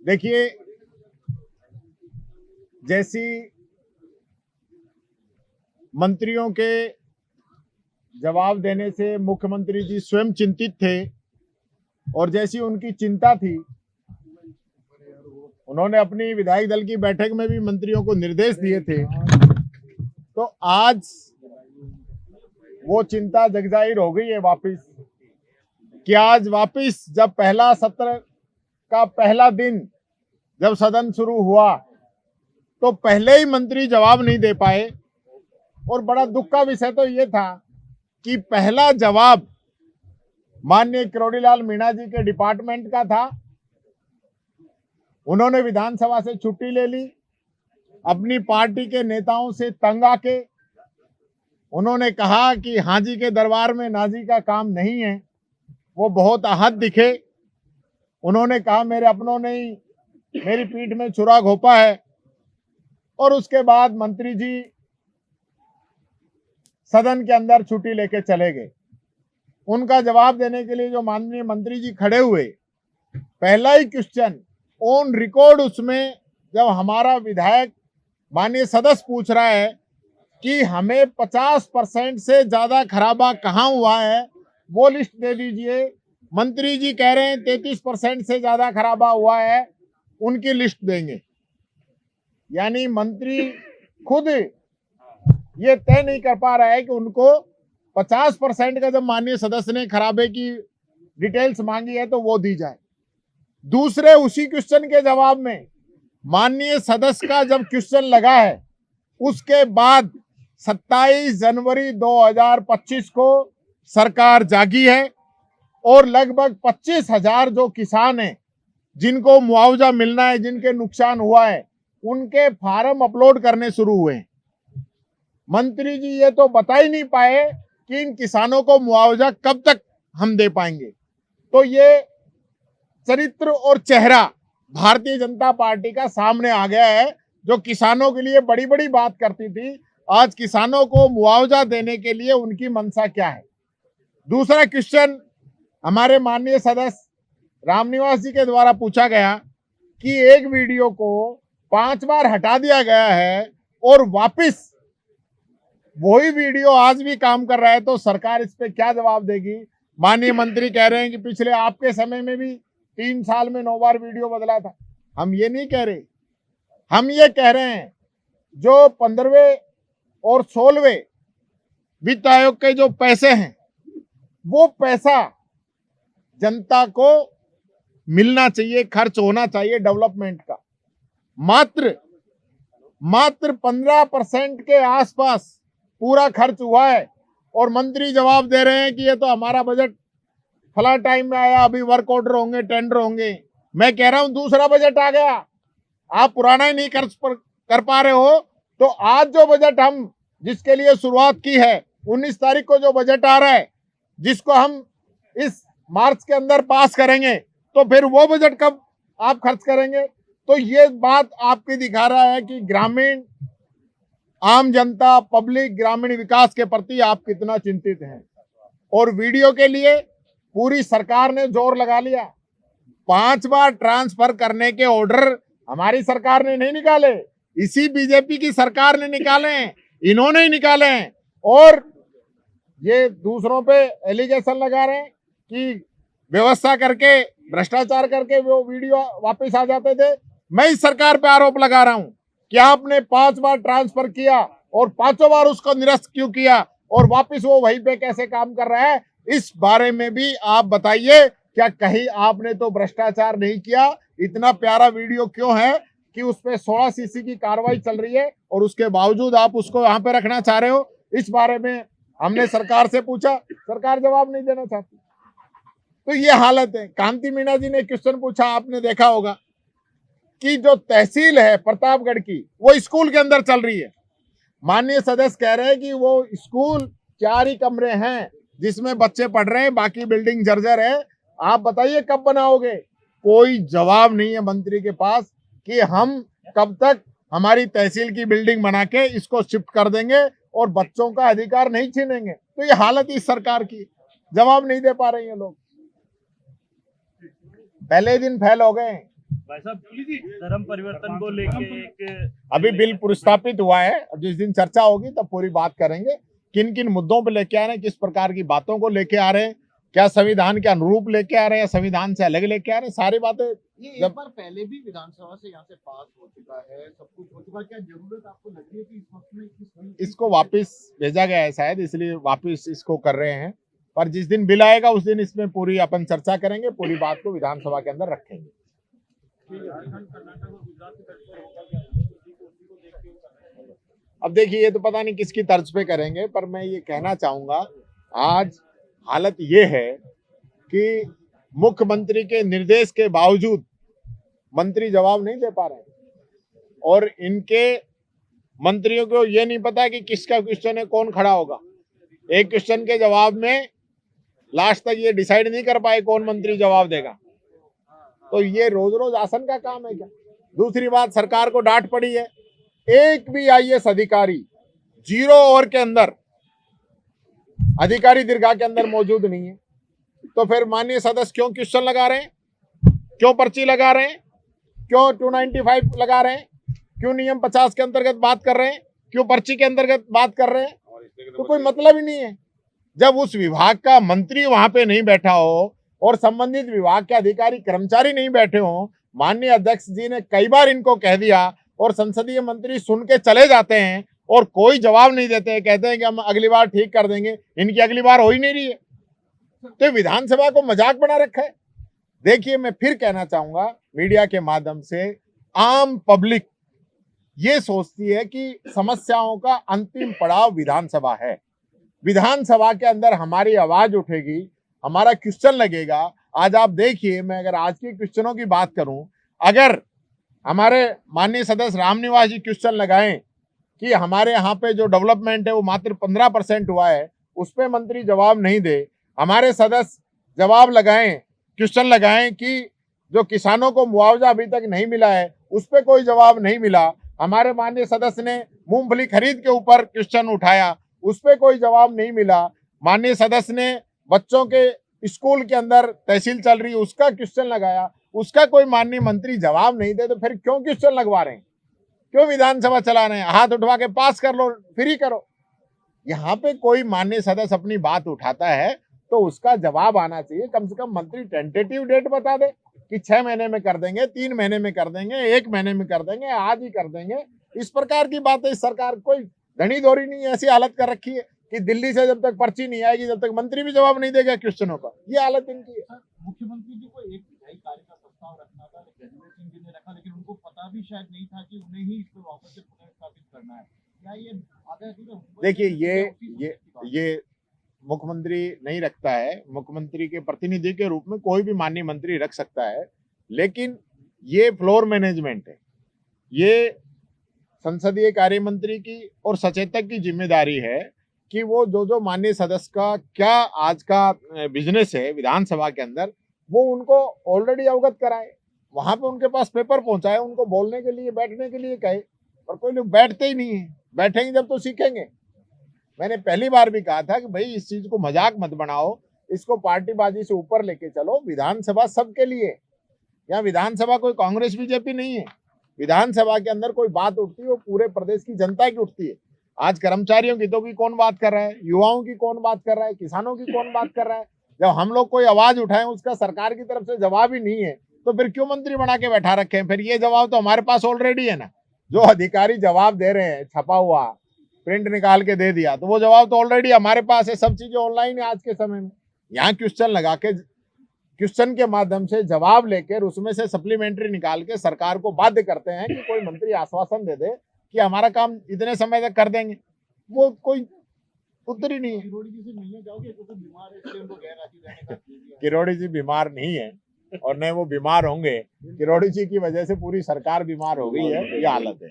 देखिए, जैसी मंत्रियों के जवाब देने से मुख्यमंत्री जी स्वयं चिंतित थे और जैसी उनकी चिंता थी, उन्होंने अपनी विधायक दल की बैठक में भी मंत्रियों को निर्देश दिए थे। तो आज वो चिंता जगजाहिर हो गई है वापस कि आज वापस जब पहला सत्र का पहला दिन जब सदन शुरू हुआ तो पहले ही मंत्री जवाब नहीं दे पाए। और बड़ा दुख का विषय तो ये था कि पहला जवाब माननीय किरोड़ीलाल मीणा जी के डिपार्टमेंट का था। उन्होंने विधानसभा से छुट्टी ले ली, अपनी पार्टी के नेताओं से तंग आके उन्होंने कहा कि हाजी के दरबार में नाजी का काम नहीं है। वो बहुत आहत दिखे। उन्होंने कहा मेरे अपनों ने ही मेरी पीठ में छुरा घोंपा है। और उसके बाद मंत्री जी सदन के अंदर छुट्टी लेके चले गए। उनका जवाब देने के लिए जो माननीय मंत्री जी खड़े हुए, पहला ही क्वेश्चन ऑन रिकॉर्ड, उसमें जब हमारा विधायक माननीय सदस्य पूछ रहा है कि हमें 50% से ज्यादा खराबा कहाँ हुआ है वो लिस्ट दे दीजिए, मंत्री जी कह रहे हैं 33% से ज्यादा खराबा हुआ है, उनकी लिस्ट देंगे। यानी मंत्री खुद ये तय नहीं कर पा रहा है कि उनको 50% का जब माननीय सदस्य ने खराबे की डिटेल्स मांगी है तो वो दी जाए। दूसरे उसी क्वेश्चन के जवाब में माननीय सदस्य का जब क्वेश्चन लगा है उसके बाद 27 जनवरी 2025 को सरकार जागी है और लगभग 25,000 जो किसान हैं जिनको मुआवजा मिलना है, जिनके नुकसान हुआ है, उनके फार्म अपलोड करने शुरू हुए हैं। मंत्री जी ये तो बता ही नहीं पाए कि इन किसानों को मुआवजा कब तक हम दे पाएंगे। तो ये चरित्र और चेहरा भारतीय जनता पार्टी का सामने आ गया है। जो किसानों के लिए बड़ी बड़ी बात करती थी, आज किसानों को मुआवजा देने के लिए उनकी मंशा क्या है। दूसरा क्वेश्चन हमारे माननीय सदस्य रामनिवास जी के द्वारा पूछा गया कि एक वीडियो को 5 बार हटा दिया गया है और वापस वही वीडियो आज भी काम कर रहा है, तो सरकार इस पे क्या जवाब देगी। माननीय मंत्री कह रहे हैं कि पिछले आपके समय में भी 3 साल में 9 बार वीडियो बदला था। हम ये नहीं कह रहे, हम ये कह रहे हैं जो 15वें और 16वें वित्त आयोग के जो पैसे हैं वो पैसा जनता को मिलना चाहिए, खर्च होना चाहिए डेवलपमेंट का। मात्र 15% के आसपास पूरा खर्च हुआ है और मंत्री जवाब दे रहे हैं कि ये तो हमारा बजट फला टाइम में आया, अभी वर्क ऑर्डर होंगे, टेंडर होंगे। मैं कह रहा हूं दूसरा बजट आ गया, आप पुराना ही नहीं कर पा रहे हो। तो आज जो बजट हम जिसके लिए शुरुआत की है, 19 तारीख को जो बजट आ रहा है, जिसको हम इस मार्च के अंदर पास करेंगे, तो फिर वो बजट कब आप खर्च करेंगे। तो ये बात आपकी दिखा रहा है कि ग्रामीण आम जनता, पब्लिक, ग्रामीण विकास के प्रति आप कितना चिंतित हैं। और वीडियो के लिए पूरी सरकार ने जोर लगा लिया। 5 बार ट्रांसफर करने के ऑर्डर हमारी सरकार ने नहीं निकाले, इसी बीजेपी की सरकार ने निकाले हैं, इन्होंने ही निकाले हैं। और ये दूसरों पे एलिगेशन लगा रहे हैं कि व्यवस्था करके, भ्रष्टाचार करके वो वीडियो वापस आ जाते थे। मैं इस सरकार पे आरोप लगा रहा हूं कि आपने 5 बार ट्रांसफर किया और 5 बार उसको निरस्त क्यों किया और वापस वो वहीं पे कैसे काम कर रहा है, इस बारे में भी आप बताइए। क्या कहीं आपने तो भ्रष्टाचार नहीं किया। इतना प्यारा वीडियो क्यों है कि उसपे 16 सीसी की कार्रवाई चल रही है और उसके बावजूद आप उसको यहाँ पे रखना चाह रहे हो। इस बारे में हमने सरकार से पूछा, सरकार जवाब नहीं देना चाहती। तो ये हालत है। कांति मीणा जी ने क्वेश्चन पूछा, आपने देखा होगा कि जो तहसील है प्रतापगढ़ की, वो स्कूल के अंदर चल रही है। माननीय सदस्य कह रहे हैं कि वो स्कूल 4 ही कमरे हैं जिसमें बच्चे पढ़ रहे हैं, बाकी बिल्डिंग जर्जर है। आप बताइए कब बनाओगे। कोई जवाब नहीं है मंत्री के पास कि हम कब तक हमारी तहसील की बिल्डिंग बना के इसको शिफ्ट कर देंगे और बच्चों का अधिकार नहीं छीनेंगे। तो ये हालत इस सरकार की, जवाब नहीं दे पा रहे हैं लोग। पहले दिन फेल हो गए, भाई साहब, धर्म परिवर्तन को लेके एक अभी बिल प्रस्तापित हुआ है, अब जिस दिन चर्चा होगी तब पूरी बात करेंगे किन किन मुद्दों पे लेके आ रहे हैं, किस प्रकार की बातों को लेके आ रहे हैं, क्या संविधान के अनुरूप लेके आ रहे हैं या संविधान से अलग लेके आ रहे हैं, सारी बातें ये एक बार पहले भी विधानसभा से यहाँ से पास हो चुका है, सब कुछ हो चुका है। क्या जरूरत आपको लग रही है कि इस वक्त में इसको वापस भेजा गया है शायद, इसलिए वापस इसको कर रहे हैं। पर जिस दिन बिल आएगा उस दिन इसमें पूरी अपन चर्चा करेंगे, पूरी बात को विधानसभा के अंदर रखेंगे। अब देखिए, ये तो पता नहीं किसकी तर्ज पे करेंगे, पर मैं ये कहना चाहूंगा आज हालत ये है कि मुख्यमंत्री के निर्देश के बावजूद मंत्री जवाब नहीं दे पा रहे हैं और इनके मंत्रियों को ये नहीं पता कि किसका क्वेश्चन है, कौन खड़ा होगा। एक क्वेश्चन के जवाब में लास्ट तक ये डिसाइड नहीं कर पाए कौन मंत्री जवाब देगा। तो ये रोज रोज आसन का काम है क्या? दूसरी बात, सरकार को डांट पड़ी है, एक भी आईएएस अधिकारी 0 ओवर के अंदर अधिकारी दीर्घा के अंदर मौजूद नहीं है। तो फिर माननीय सदस्य क्यों क्वेश्चन लगा रहे हैं, क्यों पर्ची लगा रहे हैं, क्यों 295 लगा रहे हैं, क्यों नियम 50 के अंतर्गत बात कर रहे हैं, क्यों पर्ची के अंतर्गत बात कर रहे हैं? तो कोई मतलब ही नहीं है। जब उस विभाग का मंत्री वहां पे नहीं बैठा हो और संबंधित विभाग के अधिकारी कर्मचारी नहीं बैठे हो, माननीय अध्यक्ष जी ने कई बार इनको कह दिया और संसदीय मंत्री सुन के चले जाते हैं और कोई जवाब नहीं देते हैं, कहते हैं कि हम अगली बार ठीक कर देंगे। इनकी अगली बार हो ही नहीं रही है, तो विधानसभा को मजाक बना रखा है। देखिए, मैं फिर कहना चाहूंगा मीडिया के माध्यम से, आम पब्लिक ये सोचती है कि समस्याओं का अंतिम पड़ाव विधानसभा है। विधानसभा के अंदर हमारी आवाज उठेगी, हमारा क्वेश्चन लगेगा। आज आप देखिए, मैं अगर आज के क्वेश्चनों की बात करूं, अगर हमारे माननीय सदस्य रामनिवास जी क्वेश्चन लगाएं कि हमारे यहाँ पे जो डेवलपमेंट है वो मात्र 15% हुआ है, उस पर मंत्री जवाब नहीं दे। हमारे सदस्य जवाब लगाएं, क्वेश्चन लगाएं कि जो किसानों को मुआवजा अभी तक नहीं मिला है उस पर कोई जवाब नहीं मिला। हमारे माननीय सदस्य ने मूंगफली खरीद के ऊपर क्वेश्चन उठाया, उस पर कोई जवाब नहीं मिला। माननीय सदस्य ने बच्चों के स्कूल के अंदर तहसील चल रही है उसका क्वेश्चन लगाया, उसका कोई माननीय मंत्री जवाब नहीं दे। तो फिर क्यों क्वेश्चन लगवा रहे हैं, क्यों विधानसभा चला रहे हैं? हाथ उठवा के पास कर लो, फ्री करो। यहाँ पे कोई माननीय सदस्य अपनी बात उठाता है तो उसका जवाब आना चाहिए। कम से कम मंत्री टेंटेटिव डेट बता दे कि 6 महीने में कर देंगे, 3 महीने में कर देंगे, 1 महीने में कर देंगे, आज ही कर देंगे। इस प्रकार की बातें इस सरकार कोई धनी धोरी नहीं, ऐसी हालत कर रखी है कि दिल्ली से जब तक पर्ची नहीं आएगी जब तक मंत्री भी जवाब नहीं देगा क्वेश्चनों का। ये हालत इनकी है। मुख्यमंत्री जी को एक विधायी कार्य का प्रस्ताव रखना था, जगदीश सिंह जी ने रखा, लेकिन उनको पता भी शायद नहीं था कि उन्हें ही इस पर वापस से पुनर्स्थापित करना है। क्या ये आधा अधूरा? देखिए, ये मुख्यमंत्री नहीं रखता है, मुख्यमंत्री के प्रतिनिधि के रूप में कोई भी माननीय मंत्री रख सकता है, लेकिन ये फ्लोर मैनेजमेंट है। ये संसदीय कार्य मंत्री की और सचेतक की जिम्मेदारी है कि वो जो माननीय सदस्य का क्या आज का बिजनेस है विधानसभा के अंदर, वो उनको ऑलरेडी अवगत कराए, वहां पे उनके पास पेपर पहुंचाए, उनको बोलने के लिए, बैठने के लिए कहे। और कोई लोग बैठते ही नहीं है। बैठेंगे जब तो सीखेंगे। मैंने पहली बार भी कहा था कि भाई इस चीज को मजाक मत बनाओ, इसको पार्टीबाजी से ऊपर लेके चलो। विधानसभा सबके लिए, यहाँ विधानसभा कोई कांग्रेस बीजेपी नहीं है। विधानसभा के अंदर कोई बात उठती है वो पूरे प्रदेश की जनता की उठती है। आज कर्मचारियों की तो की कौन बात कर रहा है, युवाओं की कौन बात कर रहा है, किसानों की कौन बात कर रहा है? जब हम लोग कोई आवाज उठाएं उसका सरकार की तरफ से जवाब ही नहीं है तो फिर क्यों मंत्री बना के बैठा रखे हैं? फिर ये जवाब तो हमारे पास ऑलरेडी है ना। जो अधिकारी जवाब दे रहे हैं, छपा हुआ प्रिंट निकाल के दे दिया, तो वो जवाब तो ऑलरेडी हमारे पास है। सब चीजें ऑनलाइन है आज के समय में। यहाँ क्वेश्चन लगा के, क्वेश्चन के माध्यम से जवाब लेकर उसमें से सप्लीमेंट्री निकाल के सरकार को बाध्य करते हैं कि कोई मंत्री आश्वासन दे दे कि हमारा काम इतने समय तक कर देंगे। वो कोई उत्तर ही नहीं है। किरोड़ी जी से मिलने जाओगे तो बीमार है, इसलिए उनको गैर हाजिर रहने का किरोड़ी जी बीमार नहीं है और न वो बीमार होंगे। किरोड़ी जी की वजह से पूरी सरकार बीमार हो गई है, ये हालत है।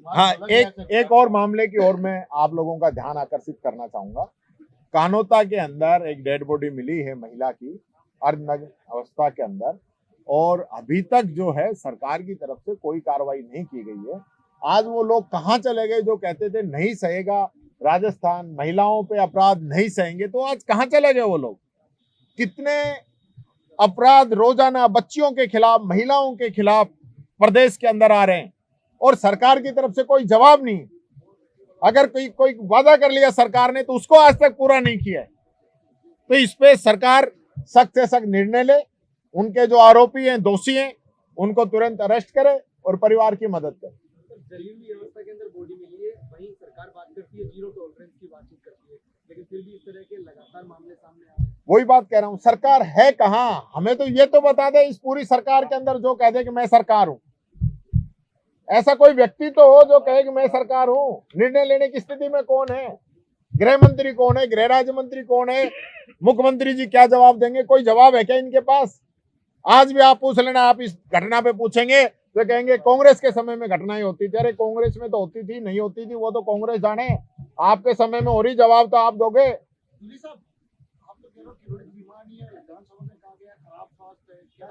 हाँ, एक और मामले की ओर मैं आप लोगों का ध्यान आकर्षित करना चाहूंगा। कानोता के अंदर एक डेड बॉडी मिली है महिला की, अर्धनग्न अवस्था के अंदर, और अभी तक जो है सरकार की तरफ से कोई कार्रवाई नहीं की गई है। आज वो लोग कहाँ चले गए जो कहते थे नहीं सहेगा राजस्थान, महिलाओं पे अपराध नहीं सहेंगे, तो आज कहाँ चले गए वो लोग? कितने अपराध रोजाना बच्चियों के खिलाफ, महिलाओं के खिलाफ प्रदेश के अंदर आ रहे हैं और सरकार की तरफ से कोई जवाब नहीं। अगर कोई वादा कर लिया सरकार ने तो उसको आज तक पूरा नहीं किया है। तो इस पे सरकार सख्त से सख्त निर्णय ले, उनके जो आरोपी हैं, दोषी हैं, उनको तुरंत अरेस्ट करे और परिवार की मदद करे। जलील व्यवस्था के अंदर बॉडी मिली है, वहीं सरकार बात करती है जीरो टॉलरेंस की बातचीत करती है, लेकिन फिर भी इस तरह के लगातार मामले सामने आ रहे हैं। वही बात कह रहा हूं, सरकार है कहाँ? हमें तो ये तो बता दे, इस पूरी सरकार के अंदर जो कह दे कि मैं सरकार हूं। ऐसा कोई व्यक्ति तो हो जो कहे कि मैं सरकार हूं। निर्णय लेने की स्थिति में कौन है? गृह मंत्री कौन है? गृह राज्य मंत्री कौन है? मुख्यमंत्री जी क्या जवाब देंगे? कोई जवाब है क्या इनके पास? आज भी आप पूछ लेना, आप इस घटना पे पूछेंगे तो कहेंगे कांग्रेस के समय में घटनाएं होती थी। अरे कांग्रेस में तो होती थी, नहीं होती थी वो तो कांग्रेस जाने। आपके समय में हो रही, जवाब तो आप दोगे।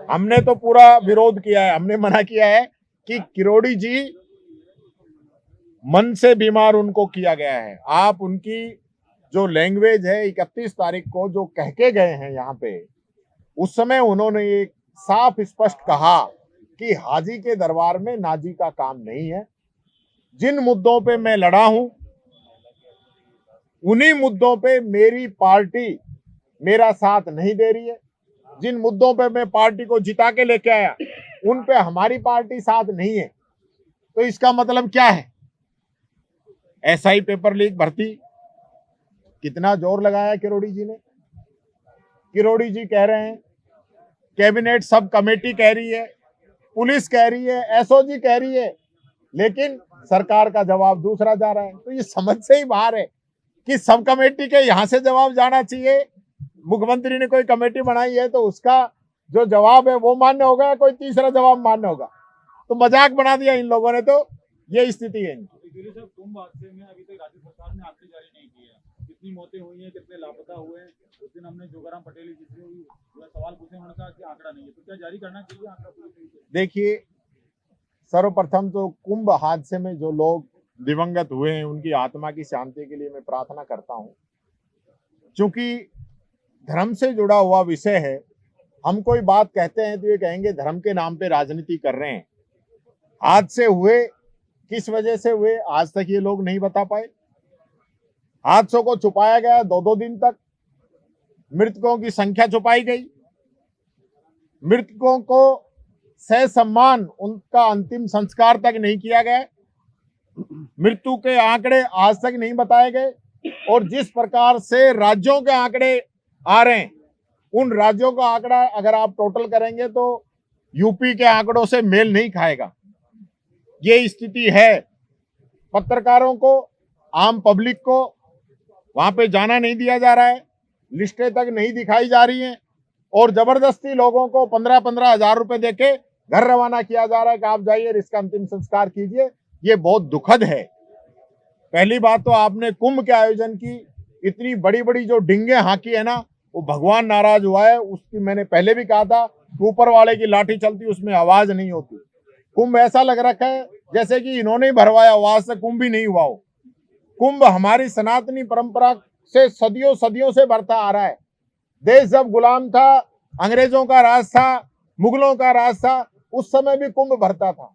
हमने तो पूरा विरोध किया है, हमने मना किया है कि किरोड़ी जी मन से बीमार उनको किया गया है। आप उनकी जो लैंग्वेज है 31 तारीख को जो कह के गए हैं यहाँ पे, उस समय उन्होंने एक साफ स्पष्ट कहा कि हाजी के दरबार में नाजी का काम नहीं है। जिन मुद्दों पे मैं लड़ा हूं उन्हीं मुद्दों पे मेरी पार्टी मेरा साथ नहीं दे रही है। जिन मुद्दों पे मैं पार्टी को जिता के लेके आया उन पे हमारी पार्टी साथ नहीं है। तो इसका मतलब क्या है? एसआई पेपर लीक भर्ती कितना जोर लगाया किरोड़ी जी ने। किरोड़ी जी कह रहे हैं, कैबिनेट सब कमेटी कह रही है, पुलिस कह रही है, एसओजी कह रही है, लेकिन सरकार का जवाब दूसरा जा रहा है। तो ये समझ से ही बाहर है कि सब कमेटी के यहां से जवाब जाना चाहिए। मुख्यमंत्री ने कोई कमेटी बनाई है तो उसका जो जवाब है वो मान्य होगा, कोई तीसरा जवाब मान्य होगा। तो मजाक बना दिया इन लोगों ने। तो ये स्थिति है इनकी। कुंभ हादसे में अभी तक राज्य सरकार ने आंकड़े जारी नहीं किए हैं। कितनी मौतें हुई हैं, कितने लापता हुए हैं। उस दिन हमने जोगाराम पटेल जी से सवाल पूछे, उन्होंने कहा कि आंकड़ा नहीं है। तो क्या जारी करना चाहिए आंकड़ा पूरी तरीके से? देखिए, सर्वप्रथम तो कुंभ हादसे में जो लोग दिवंगत हुए हैं उनकी आत्मा की शांति के लिए मैं प्रार्थना करता हूं। क्योंकि धर्म से जुड़ा हुआ विषय है, हम कोई बात कहते हैं तो ये कहेंगे धर्म के नाम पे राजनीति कर रहे हैं। हादसे हुए किस वजह से हुए आज तक ये लोग नहीं बता पाए। हादसों को छुपाया गया 2-2 दिन तक। मृतकों की संख्या छुपाई गई। मृतकों को ससम्मान उनका अंतिम संस्कार तक नहीं किया गया। मृत्यु के आंकड़े आज तक नहीं बताए गए। और जिस प्रकार से राज्यों के आंकड़े आ रहे हैं, उन राज्यों का आंकड़ा अगर आप टोटल करेंगे तो यूपी के आंकड़ों से मेल नहीं खाएगा। ये स्थिति है। पत्रकारों को, आम पब्लिक को वहां पे जाना नहीं दिया जा रहा है, लिस्टें तक नहीं दिखाई जा रही हैं और जबरदस्ती लोगों को 15-15 हजार रुपए देके घर रवाना किया जा रहा है कि आप जाइए इसका अंतिम संस्कार कीजिए। ये बहुत दुखद है। पहली बात तो आपने कुंभ के आयोजन की इतनी बड़ी बड़ी जो डिंगे हाँकी है ना, वो भगवान नाराज हुआ है। उसकी मैंने पहले भी कहा था, ऊपर वाले की लाठी चलती उसमें आवाज नहीं होती। कुंभ ऐसा लग रखा है जैसे कि इन्होंने ही भरवाया, आज से कुंभ ही नहीं हुआ हो। कुंभ हमारी सनातनी परंपरा से सदियों सदियों से बढ़ता आ रहा है। देश जब गुलाम था, अंग्रेजों का राज था, मुगलों का राज था, उस समय भी कुंभ भरता था।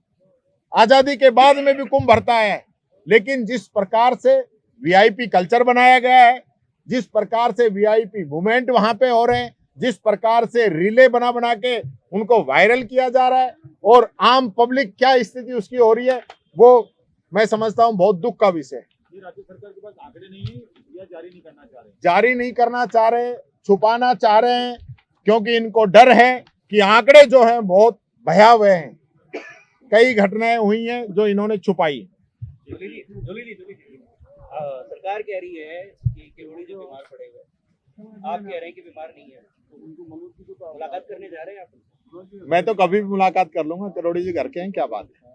आजादी के बाद में भी कुंभ भरता है। लेकिन जिस प्रकार से वीआईपी कल्चर बनाया गया है, जिस प्रकार से वीआईपी मूवमेंट वहां पे हो रहे हैं, जिस प्रकार से रिले बना बना के उनको वायरल किया जा रहा है और आम पब्लिक क्या स्थिति उसकी हो रही है, वो मैं समझता हूँ बहुत दुख का विषय है। राज्य सरकार के पास आंकड़े नहीं है या जारी नहीं करना चाह रहे? जारी नहीं करना चाह रहे, छुपाना चाह रहे हैं, क्योंकि इनको डर है कि आंकड़े जो हैं बहुत भयावह हैं। कई घटनाएं हुई हैं जो इन्होंने छुपाई। सरकार कह रही है कि किरोड़ी जी बीमार पड़े हुए, आप कह रहे हैं कि बीमार नहीं है, तो उनको मुलाकात करने जा रहे हैं आप? मैं तो कभी भी मुलाकात कर लूंगा। किरोड़ी जी घर के हैं, क्या बात है।